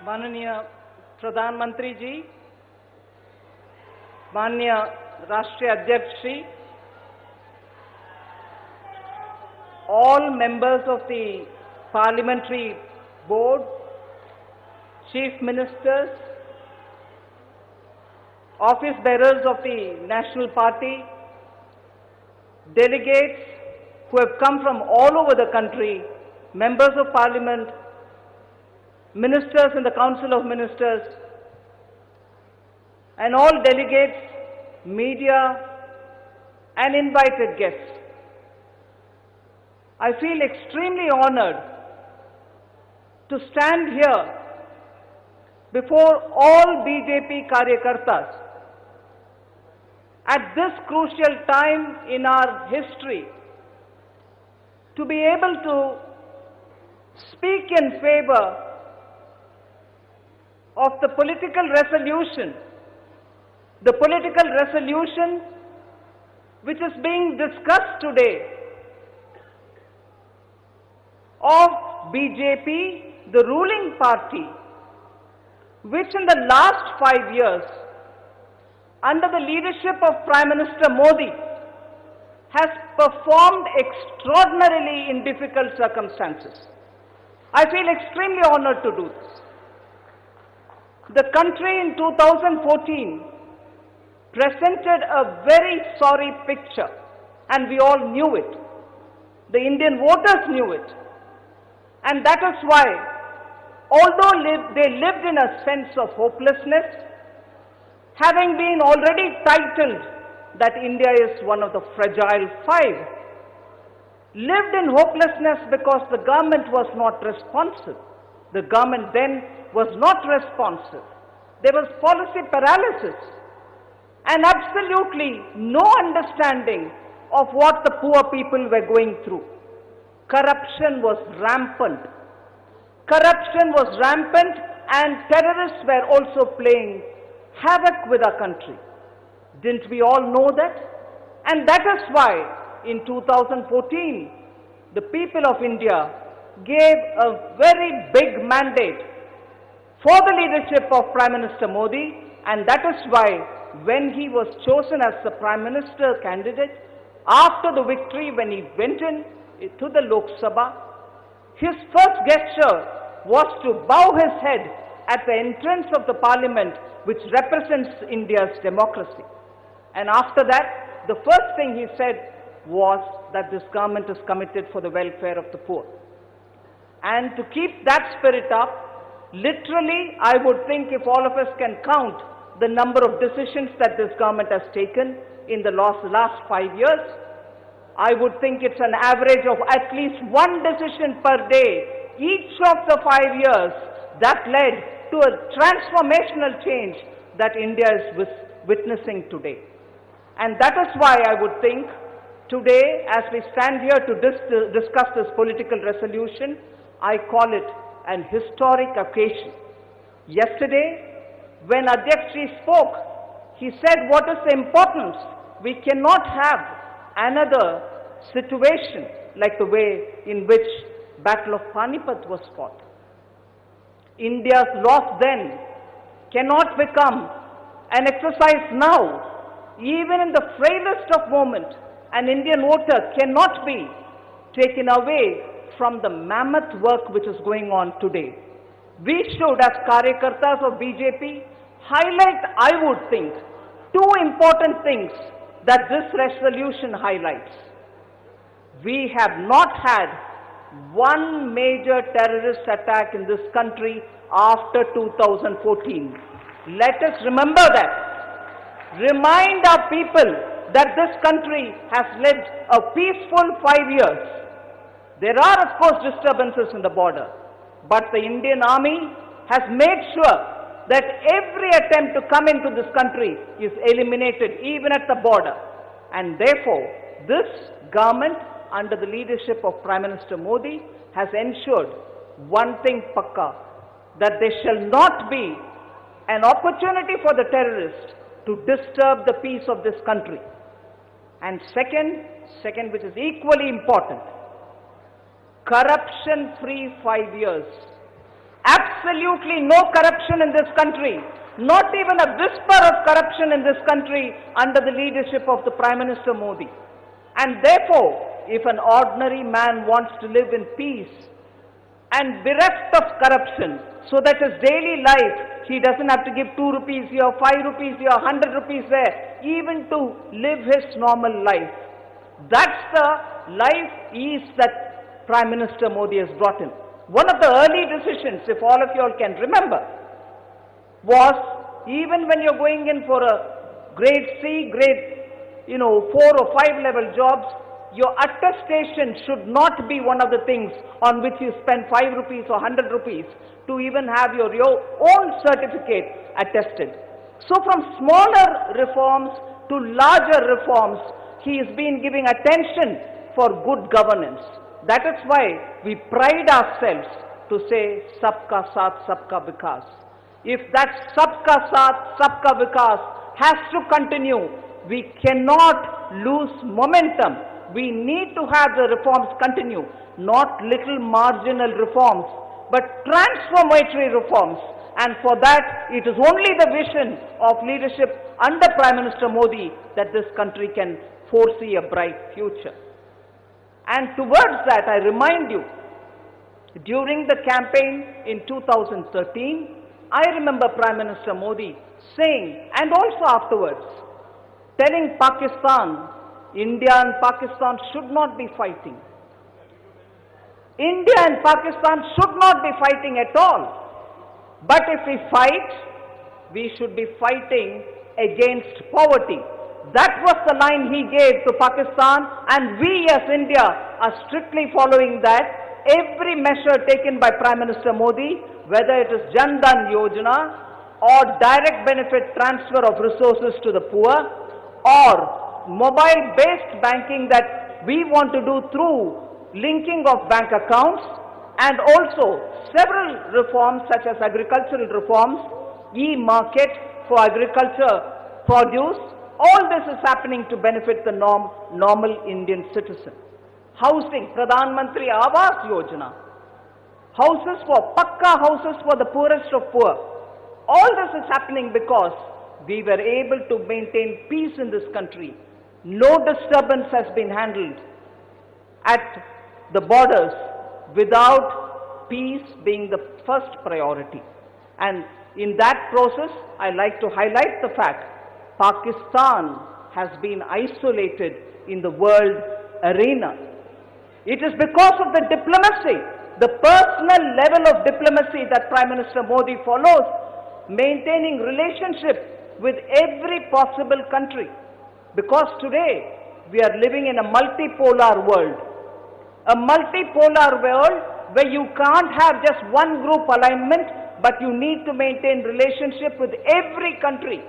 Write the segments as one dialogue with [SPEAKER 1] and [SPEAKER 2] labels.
[SPEAKER 1] माननीय प्रधानमंत्री जी, माननीय राष्ट्रीय अध्यक्ष Shri, all members of the parliamentary board, chief ministers, office bearers of the national party, delegates who have come from all over the country, members of parliament, ministers in the Council of Ministers, and all delegates, media, and invited guests. I feel extremely honored to stand here before all BJP Karyakartas at this crucial time in our history to be able to speak in favor of the political resolution which is being discussed today of BJP, the ruling party, which in the last 5 years, under the leadership of Prime Minister Modi, has performed extraordinarily in difficult circumstances. I feel extremely honored to do this. The country in 2014 presented a very sorry picture, and we all knew it. The Indian voters knew it. And that is why, although they lived in a sense of hopelessness, having been already titled that India is one of the fragile five, lived in hopelessness because the government was not responsive. The government then was not responsive. There was policy paralysis and absolutely no understanding of what the poor people were going through. Corruption was rampant. Corruption was rampant, and terrorists were also playing havoc with our country. Didn't we all know that? And that is why in 2014, the people of India gave a very big mandate for the leadership of Prime Minister Modi, and that is why when he was chosen as the Prime Minister candidate, after the victory, when he went in to the Lok Sabha, his first gesture was to bow his head at the entrance of the parliament, which represents India's democracy. And after that, the first thing he said was that this government is committed for the welfare of the poor. And to keep that spirit up, literally, I would think if all of us can count the number of decisions that this government has taken in the last 5 years, I would think it's an average of at least one decision per day, each of the 5 years, that led to a transformational change that India is witnessing today. And that is why I would think today, as we stand here to discuss this political resolution, I call it an historic occasion. Yesterday, when Adhyakshi spoke, he said, what is the importance? We cannot have another situation like the way in which Battle of Panipat was fought. India's loss then cannot become an exercise now. Even in the frailest of moments, an Indian voter cannot be taken away from the mammoth work which is going on today. We should, as Karyakartas of BJP, highlight, I would think, two important things that this resolution highlights. We have not had one major terrorist attack in this country after 2014. Let us remember that. Remind our people that this country has lived a peaceful 5 years. There are, of course, disturbances in the border, but the Indian Army has made sure that every attempt to come into this country is eliminated, even at the border. And therefore, this government, under the leadership of Prime Minister Modi, has ensured one thing pakka, that there shall not be an opportunity for the terrorists to disturb the peace of this country. And second, which is equally important, corruption-free 5 years Absolutely no corruption in this country. Not even a whisper of corruption in this country under the leadership of the Prime Minister Modi. And therefore, if an ordinary man wants to live in peace and bereft of corruption, so that his daily life, he doesn't have to give 2 rupees here, 5 rupees here, 100 rupees there, even to live his normal life. That's the life ease that Prime Minister Modi has brought in. One of the early decisions, if all of you all can remember, was even when you're going in for a grade C, grade 4 or 5 level jobs, your attestation should not be one of the things on which you spend 5 rupees or 100 rupees to even have your own certificate attested. So from smaller reforms to larger reforms, he has been giving attention for good governance. That is why we pride ourselves to say Sabka Saath, Sabka Vikas. If that Sabka Saath, Sabka Vikas has to continue, we cannot lose momentum. We need to have the reforms continue, not little marginal reforms, but transformatory reforms. And for that, it is only the vision of leadership under Prime Minister Modi that this country can foresee a bright future. And towards that, I remind you, during the campaign in 2013, I remember Prime Minister Modi saying, and also afterwards, telling Pakistan, India and Pakistan should not be fighting. India and Pakistan should not be fighting at all. But if we fight, we should be fighting against poverty. That was the line he gave to Pakistan, and we as India are strictly following that. Every measure taken by Prime Minister Modi, whether it is Jan Dhan Yojana or direct benefit transfer of resources to the poor, or mobile-based banking that we want to do through linking of bank accounts, and also several reforms such as agricultural reforms, e-market for agriculture produce. All this is happening to benefit the normal Indian citizen. Housing, Pradhan Mantri Awas Yojana, houses for Pakka houses for the poorest of poor. All this is happening because we were able to maintain peace in this country. No disturbance has been handled at the borders without peace being the first priority. And in that process, I like to highlight the fact Pakistan has been isolated in the world arena. It is because of the diplomacy, the personal level of diplomacy that Prime Minister Modi follows, maintaining relationship with every possible country. Because today, we are living in a multipolar world. A multipolar world where you can't have just one group alignment, but you need to maintain relationship with every country.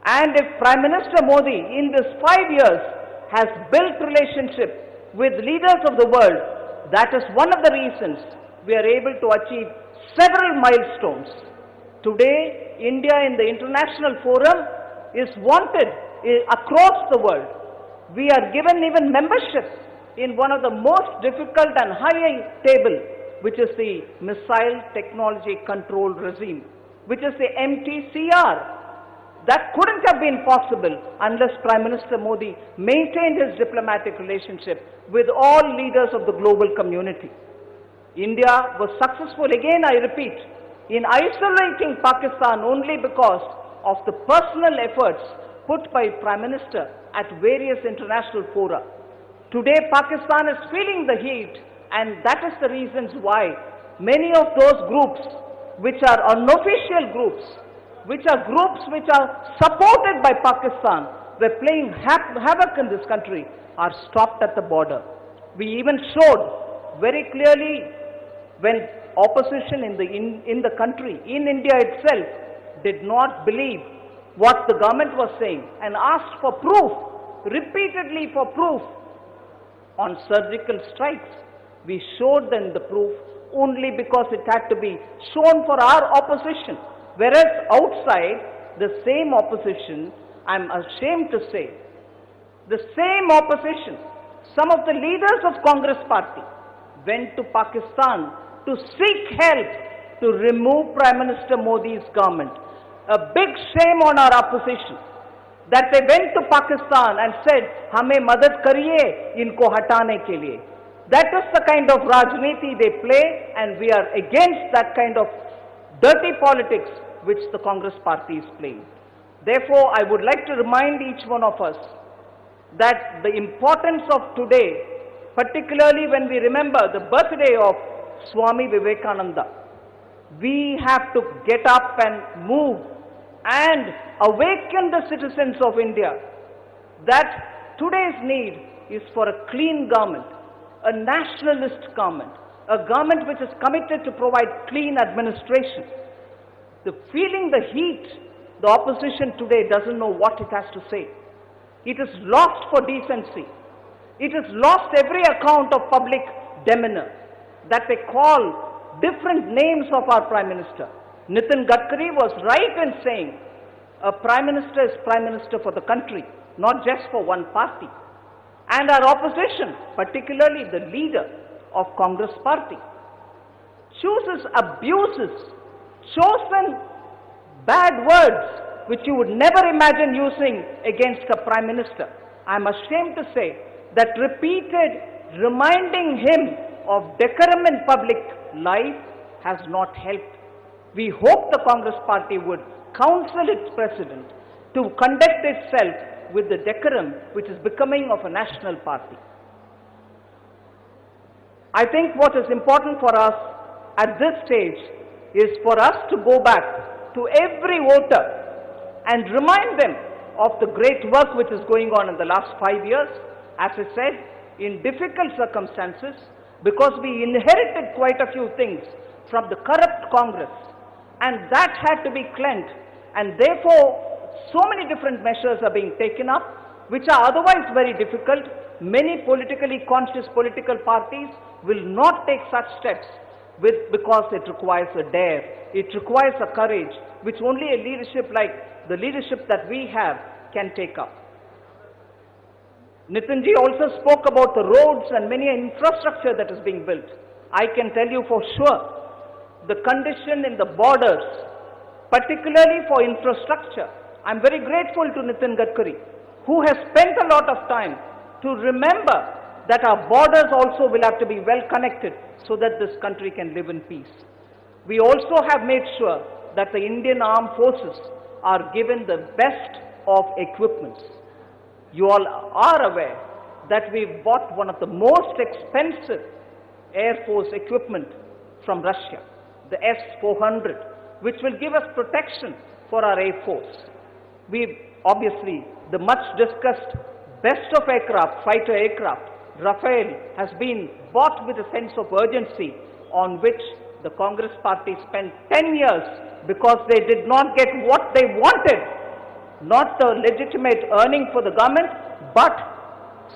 [SPEAKER 1] And if Prime Minister Modi in this 5 years has built relationship with leaders of the world, that is one of the reasons we are able to achieve several milestones. Today, India in the international forum is wanted across the world. We are given even membership in one of the most difficult and high table, which is the Missile Technology Control Regime, which is the MTCR. That couldn't have been possible unless Prime Minister Modi maintained his diplomatic relationship with all leaders of the global community. India was successful, again I repeat, in isolating Pakistan only because of the personal efforts put by Prime Minister at various international fora. Today Pakistan is feeling the heat, and that is the reasons why many of those groups which are unofficial groups, which are supported by Pakistan, were playing havoc in this country, are stopped at the border. We even showed very clearly when opposition in the country, in India itself, did not believe what the government was saying and asked for proof, repeatedly for proof on surgical strikes. We showed them the proof only because it had to be shown for our opposition. Whereas outside, the same opposition, I'm ashamed to say, the same opposition, some of the leaders of Congress party went to Pakistan to seek help to remove Prime Minister Modi's government. A big shame on our opposition that they went to Pakistan and said, "Hame madad kariye inko hatane ke liye." That is the kind of rajniti they play, and we are against that kind of dirty politics which the Congress party is playing. Therefore, I would like to remind each one of us that the importance of today, particularly when we remember the birthday of Swami Vivekananda, we have to get up and move and awaken the citizens of India that today's need is for a clean government, a nationalist government, a government which is committed to provide clean administration. Feeling the heat, the opposition today doesn't know what it has to say. It is lost for decency. It has lost every account of public demeanor, that they call different names of our Prime Minister. Nitin Gadkari was right in saying a Prime Minister is Prime Minister for the country, not just for one party. And our opposition, particularly the leader of Congress party, abuses chosen bad words which you would never imagine using against a Prime Minister. I am ashamed to say that repeated reminding him of decorum in public life has not helped. We hope the Congress party would counsel its president to conduct itself with the decorum which is becoming of a national party. I think what is important for us at this stage is for us to go back to every voter and remind them of the great work which is going on in the last 5 years, as I said, in difficult circumstances, because we inherited quite a few things from the corrupt Congress, and that had to be cleansed, and therefore so many different measures are being taken up which are otherwise very difficult. Many politically conscious political parties will not take such steps because it requires a dare, it requires a courage which only a leadership like the leadership that we have can take up. Nitinji also spoke about the roads and many infrastructure that is being built. I can tell you for sure, the condition in the borders, particularly for infrastructure, I am very grateful to Nitin Gadkari, who has spent a lot of time to remember that our borders also will have to be well connected so that this country can live in peace. We also have made sure that the Indian Armed Forces are given the best of equipments. You all are aware that we bought one of the most expensive Air Force equipment from Russia, the S-400, which will give us protection for our Air Force. Obviously, the much discussed best of aircraft, fighter aircraft, Rafale, has been bought with a sense of urgency, on which the Congress party spent 10 years because they did not get what they wanted, not the legitimate earning for the government, but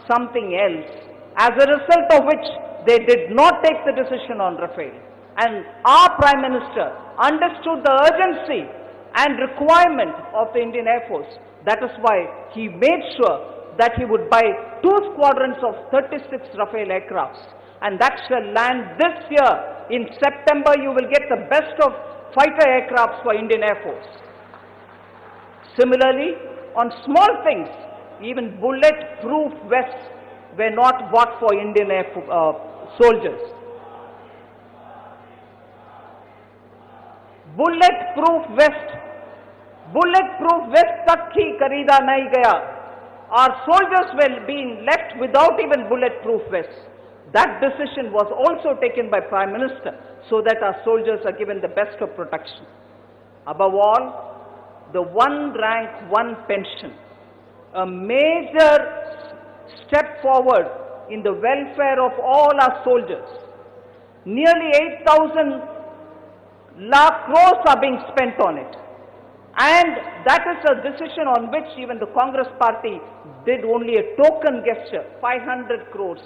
[SPEAKER 1] something else, as a result of which they did not take the decision on Rafale. And our Prime Minister understood the urgency and requirement of the Indian Air Force. That is why he made sure that he would buy 2 squadrons of 36 Rafale aircrafts, and that shall land this year. In September, you will get the best of fighter aircrafts for Indian Air Force. Similarly, on small things, even bullet-proof vests were not bought for Indian soldiers. Bulletproof vest tak hi karida nahi gaya. Our soldiers were being left without even bulletproof vests. That decision was also taken by Prime Minister, so that our soldiers are given the best of protection. Above all, the one rank, one pension, a major step forward in the welfare of all our soldiers. Nearly 8,000 lakh crores are being spent on it. And that is a decision on which even the Congress party did only a token gesture, 500 crores.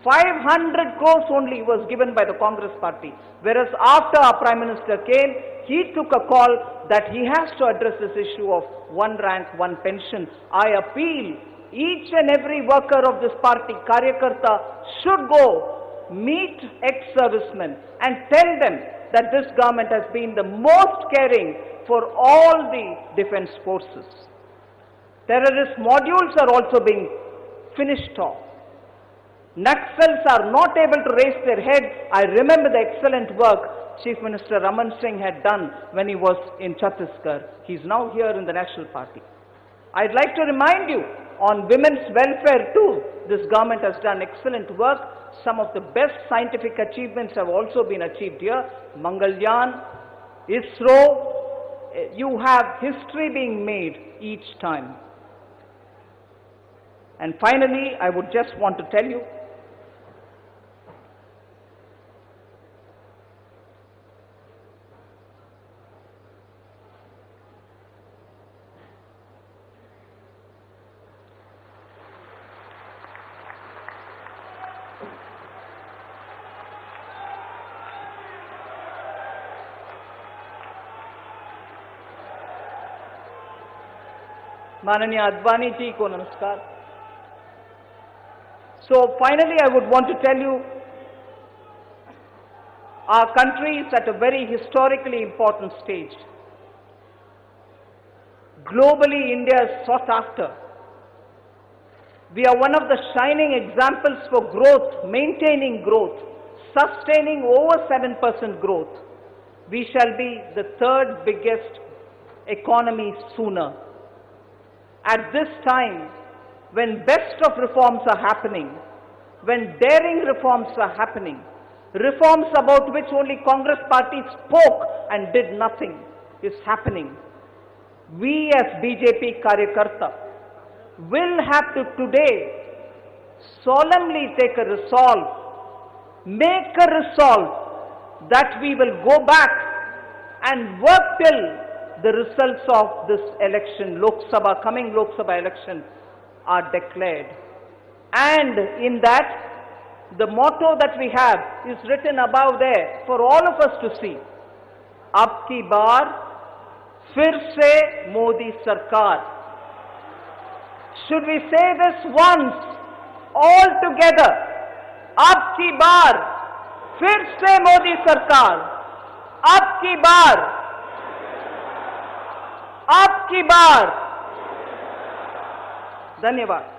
[SPEAKER 1] 500 crores only was given by the Congress party. Whereas after our Prime Minister came, he took a call that he has to address this issue of one rank, one pension. I appeal each and every worker of this party, Karyakarta, should go meet ex-servicemen and tell them that this government has been the most caring for all the defense forces. Terrorist modules are also being finished off. Naxals are not able to raise their head. I remember the excellent work Chief Minister Raman Singh had done when he was in Chhattisgarh. He is now here in the National Party. I'd like to remind you, on women's welfare too, this government has done excellent work. Some of the best scientific achievements have also been achieved here. Mangalyaan, ISRO, you have history being made each time. And finally, I would just want to tell you, माननीय अद्वानी जी को नमस्कार. So finally I would want to tell you, our country is at a very historically important stage. Globally, India is sought after. We are one of the shining examples for growth, maintaining growth, sustaining over 7% growth. We shall be the third biggest economy sooner. At this time, when best of reforms are happening, when daring reforms are happening, reforms about which only Congress party spoke and did nothing is happening, we as BJP Karyakarta will have to today solemnly take a resolve, make a resolve that we will go back and work till the results of this election, coming Lok Sabha election, are declared. And in that, the motto that we have is written above there for all of us to see. Ab ki baar, fir se Modi Sarkar. Should we say this once, all together? Ab ki baar, fir se Modi Sarkar. Ab ki baar, आपकी बार. धन्यवाद.